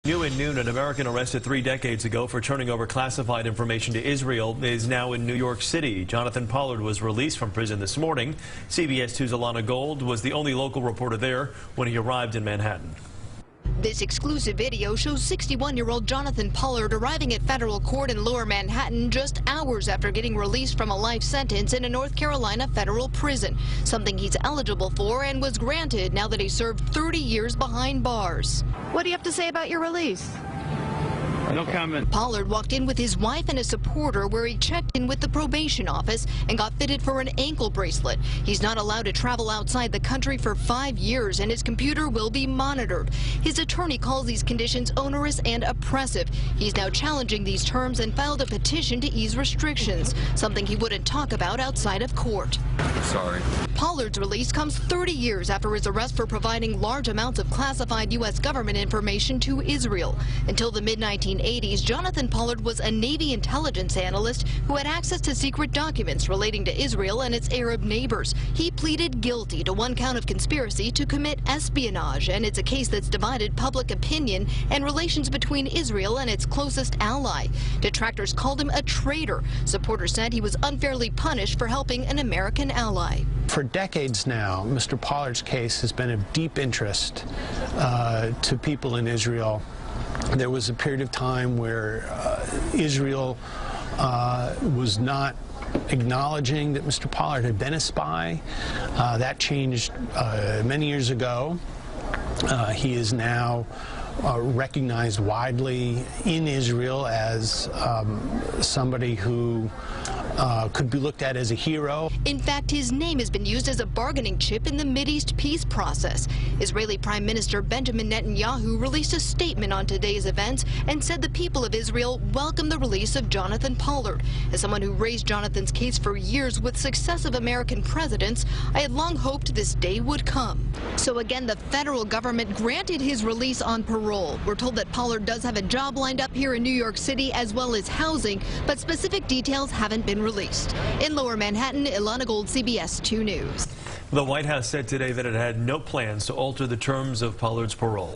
New at noon, an American arrested 3 decades ago for turning over classified information to Israel is now in New York City. Jonathan Pollard was released from prison this morning. CBS 2's Ilana Gold was the only local reporter there when he arrived in Manhattan. This exclusive video shows 61-year-old Jonathan Pollard arriving at federal court in Lower Manhattan just hours after getting released from a life sentence in a North Carolina federal prison, something he's eligible for and was granted now that he served 30 years behind bars. What do you have to say about your release? No comment. Pollard walked in with his wife and a supporter where he checked in with the probation office and got fitted for an ankle bracelet. He's not allowed to travel outside the country for 5 years and his computer will be monitored. His attorney calls these conditions onerous and oppressive. He's now challenging these terms and filed a petition to ease restrictions, something he wouldn't talk about outside of court. Sorry. Pollard's release comes 30 years after his arrest for providing large amounts of classified U.S. government information to Israel. Until the mid-1980s, Jonathan Pollard was a Navy intelligence analyst who had access to secret documents relating to Israel and its Arab neighbors. He pleaded guilty to 1 count of conspiracy to commit espionage, and it's a case that's divided public opinion and relations between Israel and its closest ally. Detractors called him a traitor. Supporters said he was unfairly punished for helping an American ally. For decades now, Mr. Pollard's case has been of deep interest to people in Israel. There was a period of time where Israel was not acknowledging that Mr. Pollard had been a spy. That changed many years ago. He is now recognized widely in Israel as somebody who could be looked at as a hero. In fact, his name has been used as a bargaining chip in the Mideast peace process. Israeli Prime Minister Benjamin Netanyahu released a statement on today's events and said the people of Israel welcome the release of Jonathan Pollard. As someone who raised Jonathan's case for years with successive American presidents, I had long hoped this day would come. So again, the federal government granted his release on parole. We're told that Pollard does have a job lined up here in New York City as well as housing, but specific details haven't been released. In Lower Manhattan, Ilana Gold, CBS 2 News. The White House said today that it had no plans to alter the terms of Pollard's parole.